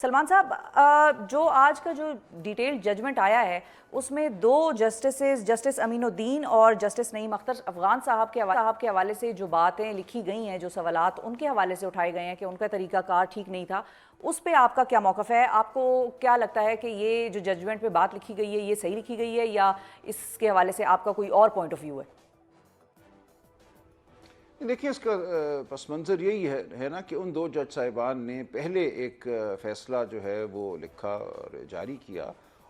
सलमान साहब, जो आज का जो डिटेल्ड जजमेंट आया है उसमें दो जस्टिस अमीनुद्दीन और जस्टिस नईम अख्तर अफगान साहब के हवाले से जो बातें लिखी गई हैं, जो सवालात उनके हवाले से उठाए गए हैं कि उनका तरीकाकार ठीक नहीं था, उस पे आपका क्या मौक़िफ़ है? आपको क्या लगता है कि ये जो जजमेंट पे बात लिखी गई है ये सही लिखी गई है या इसके हवाले से आपका कोई और पॉइंट ऑफ व्यू है? देखिए, इसका पस मंज़र यही है ना कि उन दो जज साहिबान ने पहले एक फ़ैसला जो है वो लिखा और जारी किया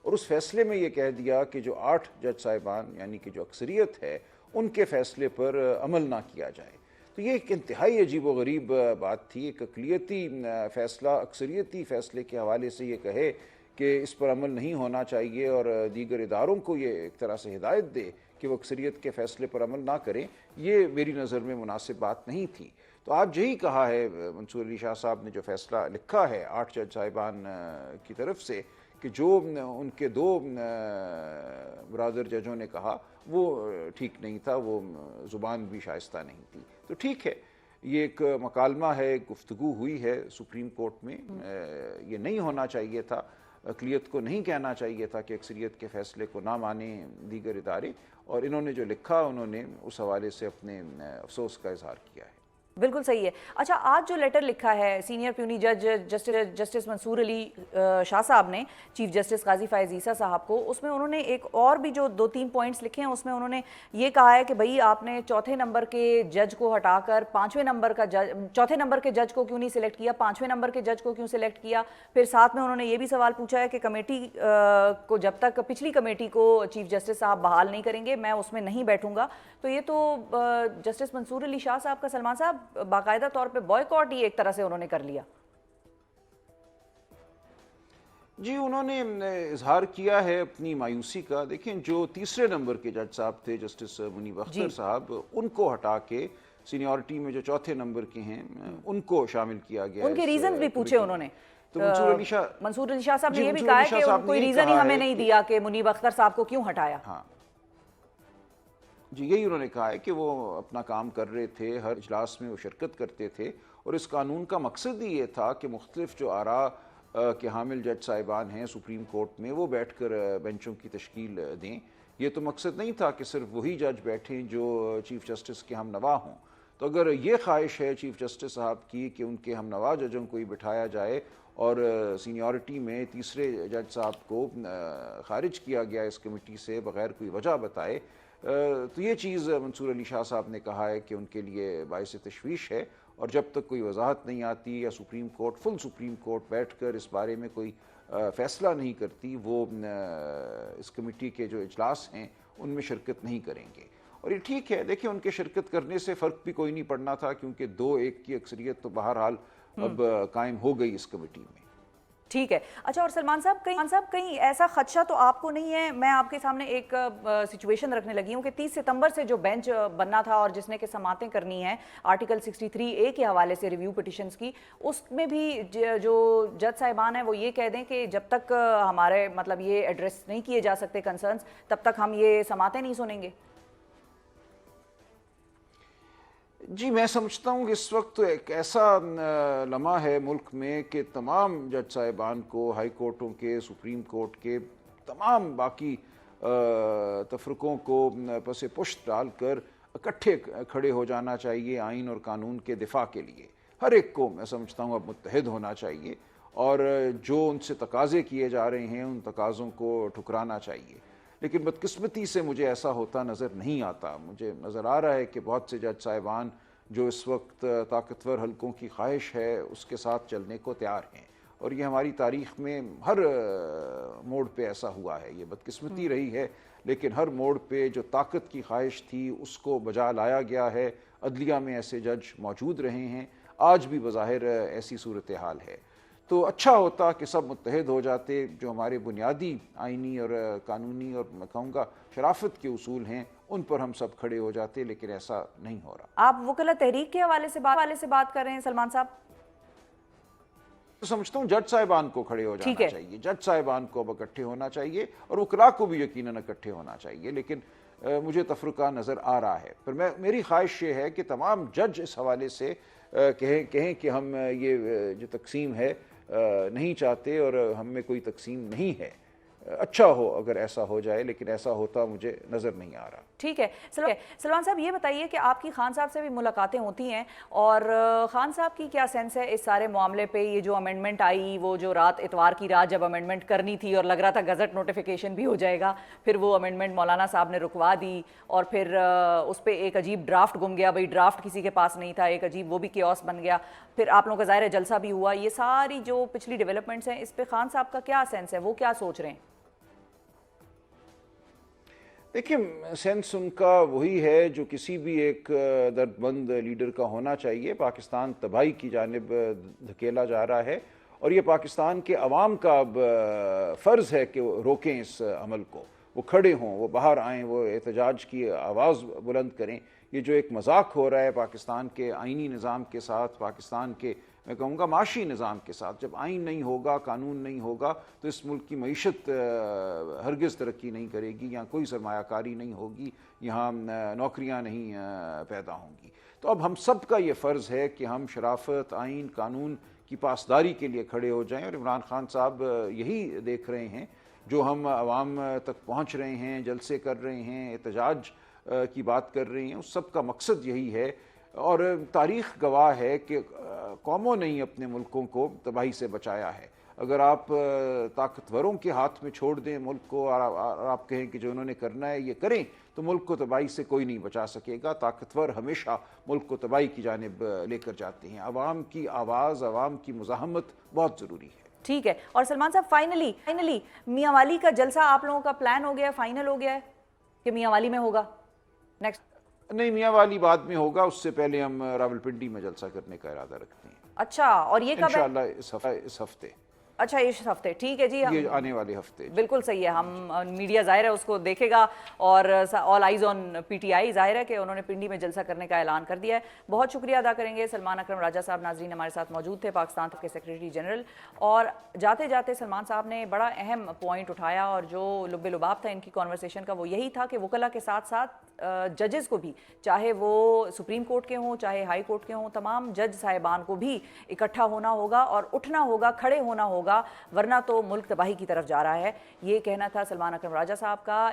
और उस फ़ैसले में ये कह दिया कि जो 8 जज साहिबान यानी कि जो अक्सरियत है उनके फ़ैसले पर अमल ना किया जाए। तो ये एक इंतहाई अजीब व गरीब बात थी। एक अक़लियती फ़ैसला अक्सरियती फ़ैसले के हवाले से ये कहे कि इस पर अमल नहीं होना चाहिए और दीगर इदारों को ये एक तरह से हिदायत दे कि वो अक्सरियत के फ़ैसले पर अमल ना करें, ये मेरी नज़र में मुनासिब बात नहीं थी। तो आज यही कहा है मंसूर अली शाह साहब ने, जो फ़ैसला लिखा है 8 जज साहिबान की तरफ से, कि जो उनके दो बरादर जजों ने कहा वो ठीक नहीं था, वो ज़ुबान भी शाइस्ता नहीं थी। तो ठीक है, ये एक मकालमा है, गुफ्तगू हुई है सुप्रीम कोर्ट में। ये नहीं होना चाहिए था, अक़लियत को नहीं कहना चाहिए था कि अक्सरियत के फ़ैसले को ना माने दीगर इदारे, और इन्होंने जो लिखा उन्होंने उस हवाले से अपने अफसोस का इजहार किया है। बिल्कुल सही है। अच्छा, आज जो लेटर लिखा है सीनियर प्यूनी जज जस्टिस मंसूर अली शाह साहब ने चीफ जस्टिस काजी फ़ायज़ ईसा साहब को, उसमें उन्होंने एक और भी जो 2-3 पॉइंट्स लिखे हैं, उसमें उन्होंने ये कहा है कि भाई आपने चौथे नंबर के जज को हटाकर चौथे नंबर के जज को क्यों नहीं सिलेक्ट किया, 5वें नंबर के जज को क्यों सिलेक्ट किया। फिर साथ में उन्होंने ये भी सवाल पूछा है कि कमेटी को जब तक पिछली कमेटी को चीफ जस्टिस साहब बहाल नहीं करेंगे मैं उसमें नहीं बैठूंगा। तो ये तो जस्टिस मंसूर अली शाह साहब का, सलमान साहब, बाकायदा तौर पे बॉयकॉट ही एक तरह से उन्होंने कर लिया। जी, उन्होंने इजहार किया है अपनी मायूसी का। देखें, जो तीसरे नंबर के जज साहब थे जस्टिस मुनीब अख्तर साहब, उनको हटा के सीनियरिटी में जो चौथे नंबर के हैं उनको शामिल किया गया। उनके रीजन भी पूछे उन्होंने। तो मंसूर अली शाह साहब ने ये भी कहा कि कोई रीजन ही हमें नहीं दिया कि मुनीब अख्तर साहब को क्यों हटाया। हाँ जी, यही उन्होंने कहा है कि वो अपना काम कर रहे थे, हर इजलास में वो शिरकत करते थे, और इस कानून का मकसद ही ये था कि मुख्तलिफ जो आरा के हामिल जज साहिबान हैं सुप्रीम कोर्ट में, वो बैठ कर बेंचों की तश्कील दें। ये तो मकसद नहीं था कि सिर्फ वही जज बैठें जो चीफ जस्टिस के हम नवा हों। तो अगर ये ख्वाहिश है चीफ जस्टिस साहब की कि उनके हम नवा जजों को ही बिठाया जाए और सीनियरिटी में तीसरे जज साहब को खारिज किया गया इस कमेटी से बग़ैर कोई वजह बताए, तो ये चीज़ मंसूर अली शाह साहब ने कहा है कि उनके लिए बाइस तशवीश है। और जब तक कोई वजाहत नहीं आती या फुल सुप्रीम कोर्ट बैठकर इस बारे में कोई फ़ैसला नहीं करती, वो इस कमेटी के जो इजलास हैं उनमें शिरकत नहीं करेंगे। और ये ठीक है, देखिए, उनके शिरकत करने से फ़र्क भी कोई नहीं पड़ना था, क्योंकि 2-1 की अक्सरियत तो बहरहाल अब कायम हो गई इस कमेटी में। ठीक है। अच्छा, और सलमान साहब, कहीं ऐसा खदशा तो आपको नहीं है? मैं आपके सामने एक सिचुएशन रखने लगी हूँ कि 30 सितंबर से जो बेंच बनना था और जिसने कि समातें करनी है आर्टिकल 63A के हवाले से रिव्यू पिटिशंस की, उसमें भी जो जज साहिबान हैं वो ये कह दें कि जब तक हमारे मतलब ये एड्रेस नहीं किए जा सकते कंसर्न्स, तब तक हम ये समातें नहीं सुनेंगे। जी, मैं समझता हूँ कि इस वक्त एक ऐसा लम्हा है मुल्क में कि तमाम जज साहिबान को, हाई कोर्टों के, सुप्रीम कोर्ट के, तमाम बाकी तफरक़ों को पसे पुश्त डालकर इकट्ठे खड़े हो जाना चाहिए आइन और कानून के दिफा के लिए। हर एक को मैं समझता हूँ अब मुत्तहिद होना चाहिए और जो उनसे तकाज़े किए जा रहे हैं उन तकाज़ों को ठुकराना चाहिए। लेकिन बदकिस्मती से मुझे ऐसा होता नज़र नहीं आता। मुझे नज़र आ रहा है कि बहुत से जज साहिबान जो इस वक्त ताकतवर हलकों की ख्वाहिश है उसके साथ चलने को तैयार हैं, और ये हमारी तारीख़ में हर मोड़ पे ऐसा हुआ है। ये बदकिस्मती रही है, लेकिन हर मोड़ पे जो ताकत की ख्वाहिश थी उसको बजा लाया गया है। अदलिया में ऐसे जज मौजूद रहे हैं, आज भी बज़ाहिर ऐसी सूरत हाल है। तो अच्छा होता कि सब मुत्तहिद हो जाते, जो हमारे बुनियादी आइनी और कानूनी और मैं कहूँगा शराफत के उसूल हैं उन पर हम सब खड़े हो जाते, लेकिन ऐसा नहीं हो रहा। आप वकला तहरीक के हवाले से बात कर रहे हैं सलमान साहब? तो समझता हूँ जज साहिबान को खड़े हो जाना चाहिए, जज साहिबान को अब इकट्ठे होना चाहिए और वकला को भी यकीनन इकट्ठे होना चाहिए। लेकिन मुझे तफरुका नज़र आ रहा है। पर मेरी ख्वाहिश ये है कि तमाम जज इस हवाले से कहें कि हम ये जो तकसीम है نہیں چاہتے اور ہم میں کوئی تقسیم نہیں ہے. اچھا ہو اگر ایسا ہو جائے، لیکن ایسا ہوتا مجھے نظر نہیں آ رہا. ٹھیک ہے. سلمان صاحب یہ بتائیے کہ آپ کی خان صاحب سے بھی ملاقاتیں ہوتی ہیں، اور خان صاحب کی کیا سینس ہے اس سارے معاملے پہ؟ یہ جو امینڈمنٹ آئی، وہ جو رات اتوار کی رات جب امینڈمنٹ کرنی تھی اور لگ رہا تھا گزٹ نوٹیفیکیشن بھی ہو جائے گا، پھر وہ امینڈمنٹ مولانا صاحب نے رکوا دی اور پھر اس پہ ایک عجیب ڈرافٹ گم گیا. بھائی ڈرافٹ کسی کے پاس نہیں تھا، ایک عجیب وہ بھی کیوس بن گیا. پھر آپ لوگوں کا ظاہر ہے جلسہ بھی ہوا. یہ ساری جو پچھلی ڈیولپمنٹس ہیں اس پہ خان صاحب کا کیا سینس ہے؟ وہ کیا سوچ رہے ہیں؟ دیکھیں، سینس ان کا وہی ہے جو کسی بھی ایک درد مند لیڈر کا ہونا چاہیے. پاکستان تباہی کی جانب دھکیلا جا رہا ہے اور یہ پاکستان کے عوام کا اب فرض ہے کہ وہ روکیں اس عمل کو، وہ کھڑے ہوں، وہ باہر آئیں، وہ احتجاج کی آواز بلند کریں. یہ جو ایک مذاق ہو رہا ہے پاکستان کے آئینی نظام کے ساتھ، پاکستان کے میں کہوں گا معاشی نظام کے ساتھ، جب آئین نہیں ہوگا، قانون نہیں ہوگا تو اس ملک کی معیشت ہرگز ترقی نہیں کرے گی. یہاں کوئی سرمایہ کاری نہیں ہوگی، یہاں نوکریاں نہیں پیدا ہوں گی. تو اب ہم سب کا یہ فرض ہے کہ ہم شرافت، آئین، قانون کی پاسداری کے لیے کھڑے ہو جائیں. اور عمران خان صاحب یہی دیکھ رہے ہیں، جو ہم عوام تک پہنچ رہے ہیں، جلسے کر رہے ہیں، احتجاج کی بات کر رہے ہیں، اس سب کا مقصد یہی ہے. اور تاریخ گواہ ہے کہ قوموں نے ہی اپنے ملکوں کو تباہی سے بچایا ہے. اگر آپ طاقتوروں کے ہاتھ میں چھوڑ دیں ملک کو اور آپ کہیں کہ جو انہوں نے کرنا ہے یہ کریں، تو ملک کو تباہی سے کوئی نہیں بچا سکے گا. طاقتور ہمیشہ ملک کو تباہی کی جانب لے کر جاتے ہیں. عوام کی آواز، عوام کی مزاحمت بہت ضروری ہے. ٹھیک ہے. اور سلمان صاحب فائنلی میاں والی کا جلسہ آپ لوگوں کا پلان ہو گیا ہے، فائنل ہو گیا ہے کہ میاں والی میں ہوگا نیکسٹ؟ نہیں، میاں والی بعد میں ہوگا، اس سے پہلے ہم راولپنڈی میں جلسہ کرنے کا ارادہ رکھتے ہیں. اچھا، اور یہ کب ہے؟ انشاءاللہ اس ہفتے. اچھا، اس ہفتے. ٹھیک ہے جی، یہ آنے والے ہفتے. بالکل صحیح ہے. ہم میڈیا ظاہر ہے اس کو دیکھے گا، اور آل eyes on P T I. ظاہر ہے کہ انہوں نے پنڈی میں جلسہ کرنے کا اعلان کر دیا ہے. بہت شکریہ ادا کریں گے سلمان اکرم راجہ صاحب. ناظرین ہمارے ساتھ موجود تھے پاکستان کے سیکریٹری جنرل. اور جاتے جاتے سلمان صاحب نے بڑا اہم پوائنٹ اٹھایا، اور جو لب لباب تھا ان کی کانورسیشن کا وہ یہی تھا کہ وکلا کے ساتھ ساتھ ججز کو بھی، چاہے وہ سپریم کورٹ کے ہوں چاہے ہائی کورٹ کے ہوں، تمام جج صاحبان کو بھی اکٹھا ہونا ہوگا اور اٹھنا ہوگا، کھڑے ہونا ہوگا، ورنہ تو ملک تباہی کی طرف جا رہا ہے. یہ کہنا تھا سلمان اکرم راجہ صاحب کا.